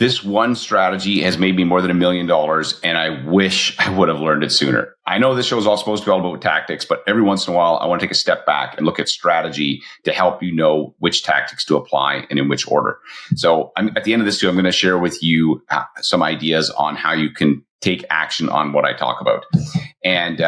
This one strategy has made me more than $1 million, and I wish I would have learned it sooner. I know this show is all supposed to be all about tactics, but every once in a while, I want to take a step back and look at strategy to help you know which tactics to apply and in which order. So at the end of this too, I'm going to share with you some ideas on how you can take action on what I talk about. And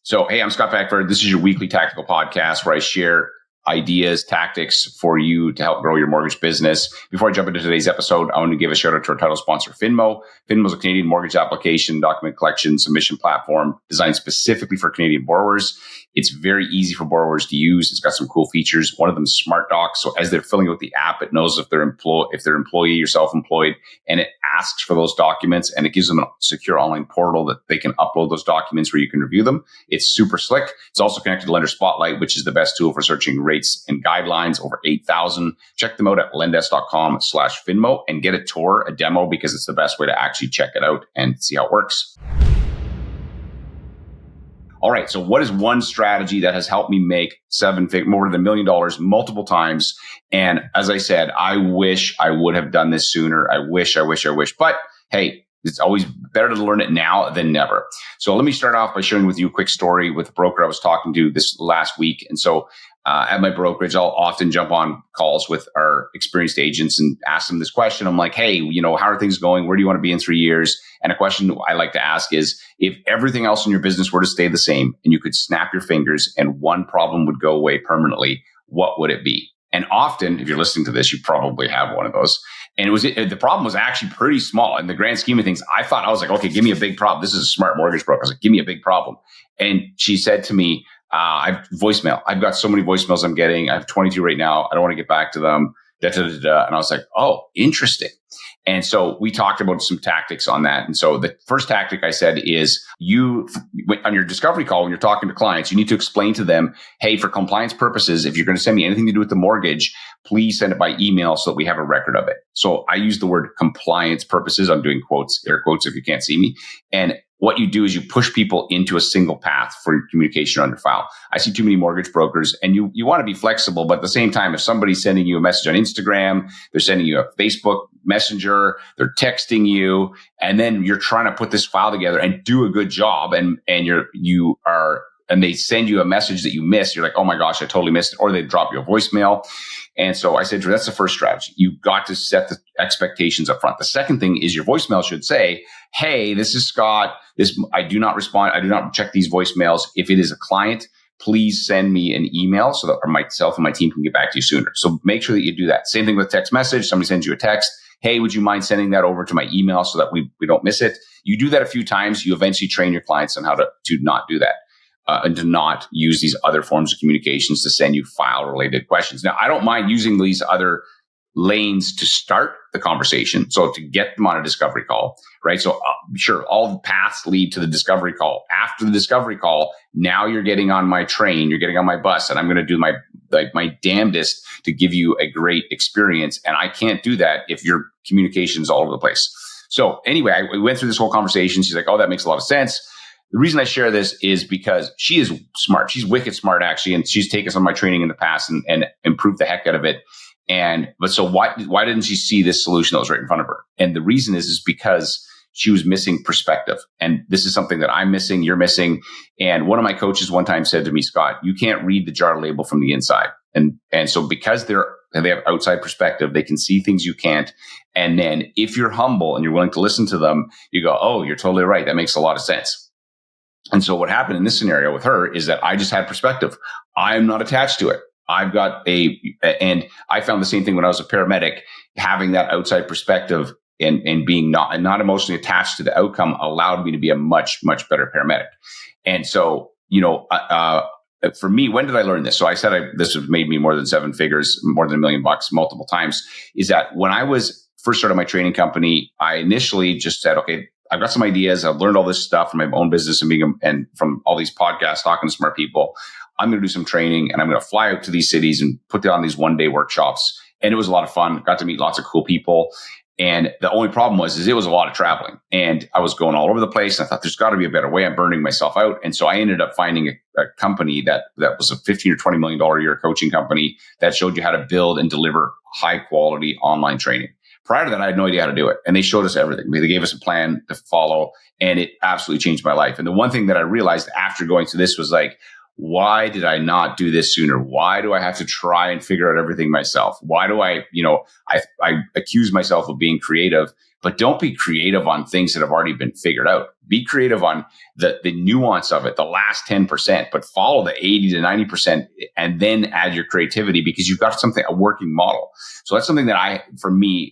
so, hey, I'm Scott Beckford. This is your weekly tactical podcast where I share ideas, tactics for you to help grow your mortgage business. Before I jump into today's episode, I want to give a shout out to our title sponsor, Finmo. Finmo is a Canadian mortgage application, document collection, submission platform designed specifically for Canadian borrowers. It's very easy for borrowers to use. It's got some cool features. One of them is Smart Docs. So as they're filling out the app, it knows if they're employee or self-employed, and it asks for those documents, and it gives them a secure online portal that they can upload those documents where you can review them. It's super slick. It's also connected to Lender Spotlight, which is the best tool for searching rates and guidelines, over 8,000. Check them out at lendesk.com/Finmo and get a tour, a demo, because it's the best way to actually check it out and see how it works. All right. So what is one strategy that has helped me make more than $1 million multiple times? And as I said, I wish I would have done this sooner. I wish. But hey, it's always better to learn it now than never. So let me start off by sharing with you a quick story with a broker I was talking to this last week. And so at my brokerage, I'll often jump on calls with our experienced agents and ask them this question. I'm like, hey, how are things going? Where do you want to be in 3 years? And a question I like to ask is, if everything else in your business were to stay the same and you could snap your fingers and one problem would go away permanently, what would it be? And often, if you're listening to this, you probably have one of those. And the problem was actually pretty small in the grand scheme of things. I was like, okay, give me a big problem. This is a smart mortgage broker. I was like, give me a big problem. And she said to me, I've voicemail. I've got so many voicemails I'm getting. I have 22 right now. I don't want to get back to them. And I was like, oh, interesting. And so we talked about some tactics on that. And so the first tactic I said is on your discovery call, when you're talking to clients, you need to explain to them, hey, for compliance purposes, if you're going to send me anything to do with the mortgage, please send it by email so that we have a record of it. So I use the word compliance purposes. I'm doing quotes, air quotes, if you can't see me. And what you do is you push people into a single path for communication on your file. I see too many mortgage brokers, and you want to be flexible, but at the same time, if somebody's sending you a message on Instagram, they're sending you a Facebook Messenger, they're texting you, and then you're trying to put this file together and do a good job, and they send you a message that you missed. You're like, oh my gosh, I totally missed it. Or they drop you a voicemail. And so I said, that's the first strategy. You've got to set the expectations up front. The second thing is your voicemail should say, hey, this is Scott. I do not respond. I do not check these voicemails. If it is a client, please send me an email so that myself and my team can get back to you sooner. So make sure that you do that. Same thing with text message. Somebody sends you a text. Hey, would you mind sending that over to my email so that we don't miss it? You do that a few times. You eventually train your clients on how to not do that. And to not use these other forms of communications to send you file-related questions. Now, I don't mind using these other lanes to start the conversation, so to get them on a discovery call, right? So sure, all the paths lead to the discovery call. After the discovery call, now you're getting on my train, you're getting on my bus, and I'm going to do my damnedest to give you a great experience. And I can't do that if your communication's all over the place. So anyway, we went through this whole conversation. She's like, oh, that makes a lot of sense. The reason I share this is because she is smart. She's wicked smart, actually, and she's taken some of my training in the past and improved the heck out of it. But so why didn't she see this solution that was right in front of her? And the reason is because she was missing perspective. And this is something that I'm missing, you're missing. And one of my coaches one time said to me, Scott, you can't read the jar label from the inside. And so because they have outside perspective, they can see things you can't. And then if you're humble and you're willing to listen to them, you go, oh, you're totally right. That makes a lot of sense. And so what happened in this scenario with her is that I just had perspective. I'm not attached to it. And I found the same thing when I was a paramedic, having that outside perspective and being not emotionally attached to the outcome allowed me to be a much, much better paramedic. And so, for me, when did I learn this? So I said this has made me more than 7 figures, more than $1 million multiple times, is that when I was first started my training company, I initially just said, okay, I've got some ideas. I've learned all this stuff from my own business and from all these podcasts, talking to smart people. I'm going to do some training and I'm going to fly out to these cities and put on these 1-day workshops. And it was a lot of fun. Got to meet lots of cool people. And the only problem was it was a lot of traveling and I was going all over the place. And I thought there's got to be a better way. I'm burning myself out. And so I ended up finding a company that was a $15 or $20 million a year coaching company that showed you how to build and deliver high quality online training. Prior to that, I had no idea how to do it. And they showed us everything. They gave us a plan to follow, and it absolutely changed my life. And the one thing that I realized after going through this was like, why did I not do this sooner? Why do I have to try and figure out everything myself? Why do I accuse myself of being creative, but don't be creative on things that have already been figured out. Be creative on the nuance of it, the last 10%, but follow the 80 to 90% and then add your creativity because you've got a working model. So that's something that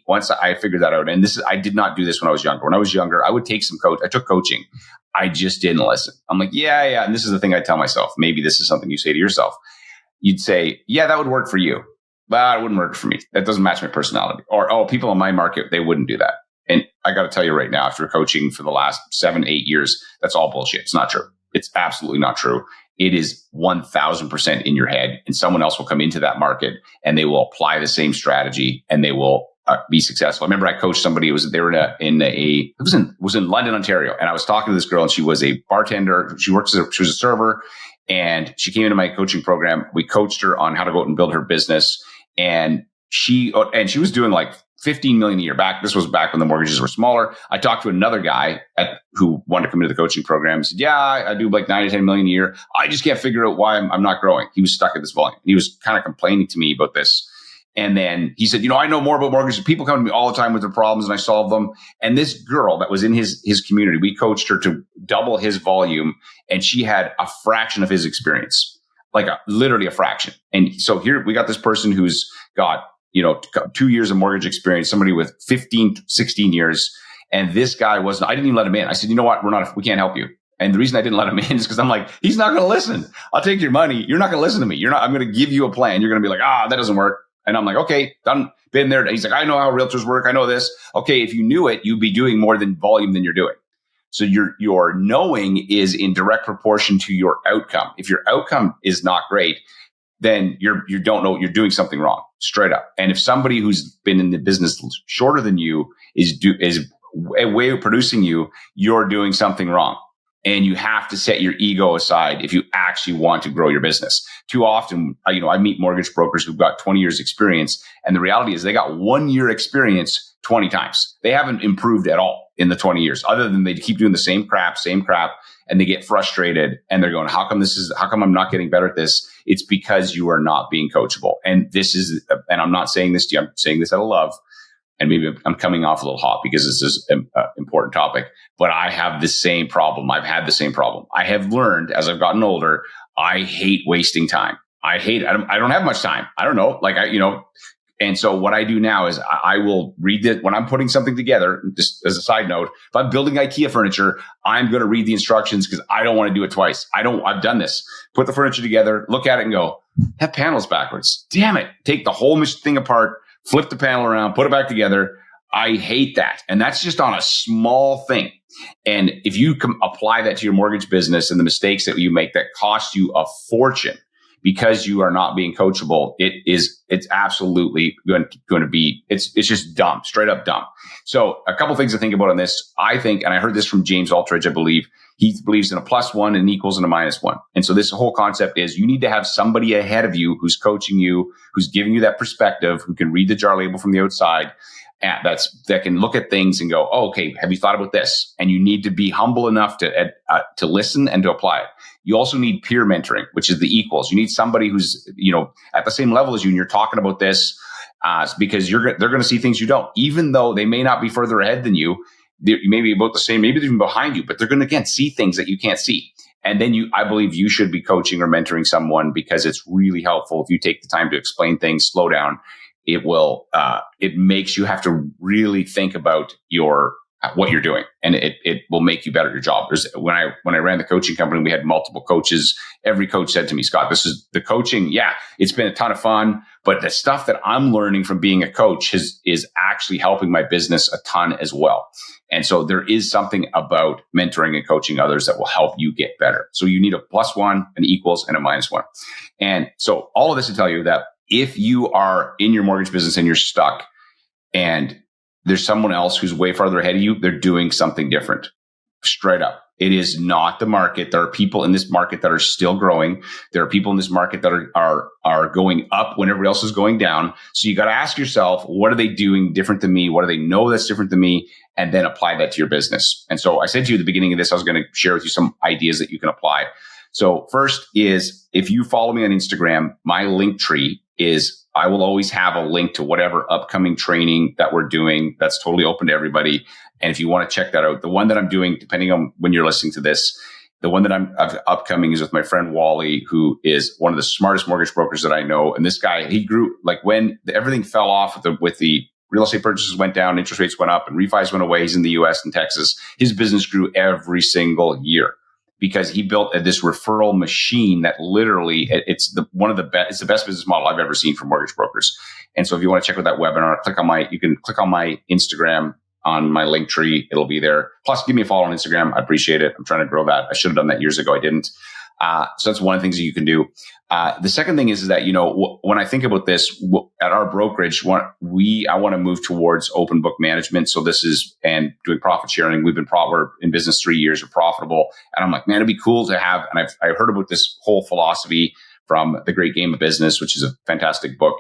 once I figured that out, and I did not do this when I was younger. When I was younger, I would take I took coaching. I just didn't listen. I'm like, yeah. And this is the thing I tell myself. Maybe this is something you say to yourself. You'd say, yeah, that would work for you, but it wouldn't work for me. That doesn't match my personality. Or, oh, people in my market, they wouldn't do that. And I got to tell you right now, after coaching for the last 7-8 years, that's all bullshit. It's not true. It's absolutely not true. It is 1000% in your head, and someone else will come into that market and they will apply the same strategy and they will be successful. I remember I coached somebody. It was in London, Ontario, and I was talking to this girl, and she was a bartender. She was a server, and she came into my coaching program. We coached her on how to go out and build her business, and she was doing like 15 million a year back. This was back when the mortgages were smaller. I talked to another guy who wanted to come into the coaching program. He said, yeah, I do like 9 to 10 million a year. I just can't figure out why I'm not growing. He was stuck at this volume. He was kind of complaining to me about this. And then he said, I know more about mortgages. People come to me all the time with their problems and I solve them. And this girl that was in his community, we coached her to double his volume. And she had a fraction of his experience, literally a fraction. And so here we got this person who's got 2 years of mortgage experience, somebody with 15, 16 years. And this guy I didn't even let him in. I said, you know what? We can't help you. And the reason I didn't let him in is because I'm like, he's not going to listen. I'll take your money. You're not going to listen to me. I'm going to give you a plan. You're going to be like, that doesn't work. And I'm like, okay, done, been there. And he's like, I know how realtors work. I know this. Okay. If you knew it, you'd be doing more than volume than you're doing. So your knowing is in direct proportion to your outcome. If your outcome is not great, then you don't know you're doing something wrong, straight up. And if somebody who's been in the business shorter than you is a way of producing you, you're doing something wrong. And you have to set your ego aside if you actually want to grow your business. Too often, I meet mortgage brokers who've got 20 years experience. And the reality is they got 1 year experience 20 times. They haven't improved at all in the 20 years, other than they keep doing the same crap. And they get frustrated and they're going, how come I'm not getting better at this? It's because you are not being coachable. And I'm not saying this to you. I'm saying this out of love. And maybe I'm coming off a little hot because this is an important topic, but I have the same problem. I've had the same problem. I have learned as I've gotten older, I hate wasting time. I don't have much time. I don't know. And so what I do now is I will read it when I'm putting something together. Just as a side note, if I'm building IKEA furniture, I'm going to read the instructions because I don't want to do it twice. I've done this. Put the furniture together, look at it and go, that panel's backwards. Damn it. Take the whole thing apart, flip the panel around, put it back together. I hate that. And that's just on a small thing. And if you can apply that to your mortgage business and the mistakes that you make that cost you a fortune, because you are not being coachable, it's absolutely going to be, it's just dumb, straight up dumb. So a couple things to think about on this. I think, and I heard this from James Aldridge, I believe, he believes in a +1 and equals and a -1. And so this whole concept is you need to have somebody ahead of you who's coaching you, who's giving you that perspective, who can read the jar label from the outside, that can look at things and go, oh, okay, have you thought about this? And you need to be humble enough to listen and to apply it. You also need peer mentoring, which is the equals. You need somebody who's, at the same level as you, and you're talking about this because they're going to see things you don't, even though they may not be further ahead than you. You may be about the same, maybe they're even behind you, but they're going to, again, see things that you can't see. And then I believe you should be coaching or mentoring someone because it's really helpful if you take the time to explain things, slow down. It makes you have to really think about what you're doing, and it will make you better at your job. When I ran the coaching company, we had multiple coaches. Every coach said to me, Scott, this is the coaching. Yeah, it's been a ton of fun, but the stuff that I'm learning from being a coach is actually helping my business a ton as well. And so there is something about mentoring and coaching others that will help you get better. So you need a +1, an equals, and a -1. And so all of this to tell you that if you are in your mortgage business and you're stuck and there's someone else who's way farther ahead of you, they're doing something different. Straight up. It is not the market. There are people in this market that are still growing. There are people in this market that are going up when everybody else is going down. So you got to ask yourself, what are they doing different than me? What do they know that's different than me? And then apply that to your business. And so I said to you at the beginning of this, I was going to share with you some ideas that you can apply. So first is, if you follow me on Instagram, my link tree is, I will always have a link to whatever upcoming training that we're doing. That's totally open to everybody. And if you want to check that out, the one that I'm doing, depending on when you're listening to this, the one that I've upcoming is with my friend Wally, who is one of the smartest mortgage brokers that I know. And this guy, he grew, like when everything fell off with the real estate purchases went down, interest rates went up, and refis went away. He's in the US and Texas. His business grew every single year because he built this referral machine that literally it's the best business model I've ever seen for mortgage brokers. And so if you want to check out that webinar, you can click on my Instagram on my link tree. It'll be there. Plus, give me a follow on Instagram. I appreciate it. I'm trying to grow that. I should have done that years ago. I didn't. So that's one of the things that you can do. The second thing is that, when I think about this at our brokerage, I want to move towards open book management. So and doing profit sharing. We're in business 3 years, we're profitable. And I'm like, man, it'd be cool to have, and I heard about this whole philosophy from The Great Game of Business, which is a fantastic book.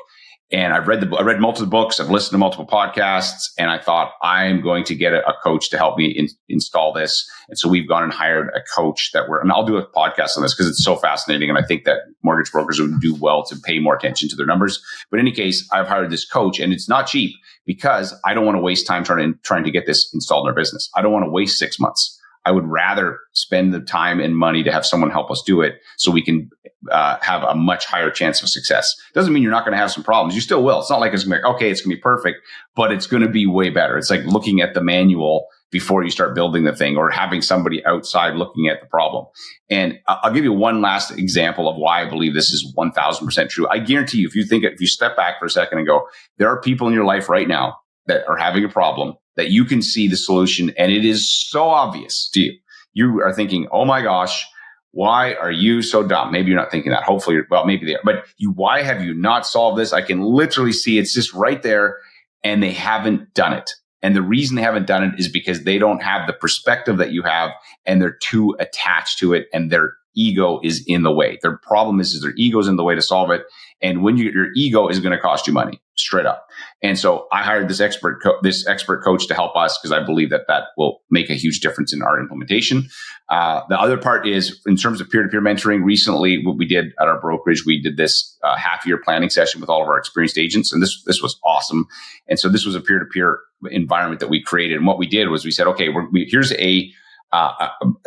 And I read multiple books. I've listened to multiple podcasts, and I thought I'm going to get a coach to help me install this. And so we've gone and hired a coach and I'll do a podcast on this because it's so fascinating. And I think that mortgage brokers would do well to pay more attention to their numbers. But in any case, I've hired this coach, and it's not cheap because I don't want to waste time trying to get this installed in our business. I don't want to waste 6 months. I would rather spend the time and money to have someone help us do it so we can have a much higher chance of success. Doesn't mean you're not going to have some problems. You still will. It's not like it's going to be okay, it's going to be perfect, but it's going to be way better. It's like looking at the manual before you start building the thing, or having somebody outside looking at the problem. And I'll give you one last example of why I believe this is 1000% true. I guarantee you, if you step back for a second and go, there are people in your life right now that are having a problem that you can see the solution, and it is so obvious to you. You are thinking, oh my gosh, why are you so dumb? Maybe you're not thinking that. Hopefully, maybe they are. But why have you not solved this? I can literally see it's just right there, and they haven't done it. And the reason they haven't done it is because they don't have the perspective that you have, and they're too attached to it, and their ego is in the way. Their problem is their ego is in the way to solve it. And when your ego is going to cost you money, straight up. And so I hired this expert coach to help us because I believe that will make a huge difference in our implementation. The other part is in terms of peer-to-peer mentoring. Recently, what we did at our brokerage, we did this half-year planning session with all of our experienced agents, and this was awesome. And so this was a peer-to-peer environment that we created. And what we did was we said, okay, here's a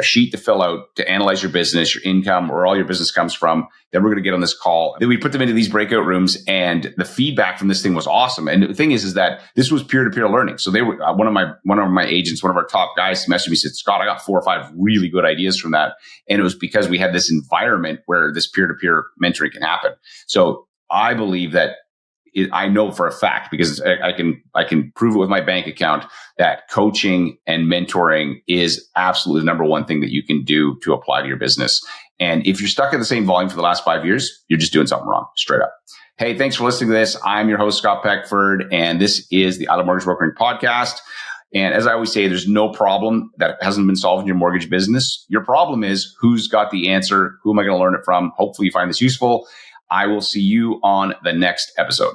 sheet to fill out to analyze your business, your income, where all your business comes from. Then we're going to get on this call. Then we put them into these breakout rooms, and the feedback from this thing was awesome. And the thing is that this was peer-to-peer learning. So they were one of my agents, one of our top guys, messaged me, said, Scott, I got 4 or 5 really good ideas from that. And it was because we had this environment where this peer-to-peer mentoring can happen. So I believe that I know for a fact, because I can prove it with my bank account, that coaching and mentoring is absolutely the number one thing that you can do to apply to your business. And if you're stuck at the same volume for the last 5 years, you're just doing something wrong, straight up. Hey, thanks for listening to this. I'm your host, Scott Peckford, and this is the Out Mortgage Brokering Podcast. And as I always say, there's no problem that hasn't been solved in your mortgage business. Your problem is who's got the answer? Who am I going to learn it from? Hopefully you find this useful. I will see you on the next episode.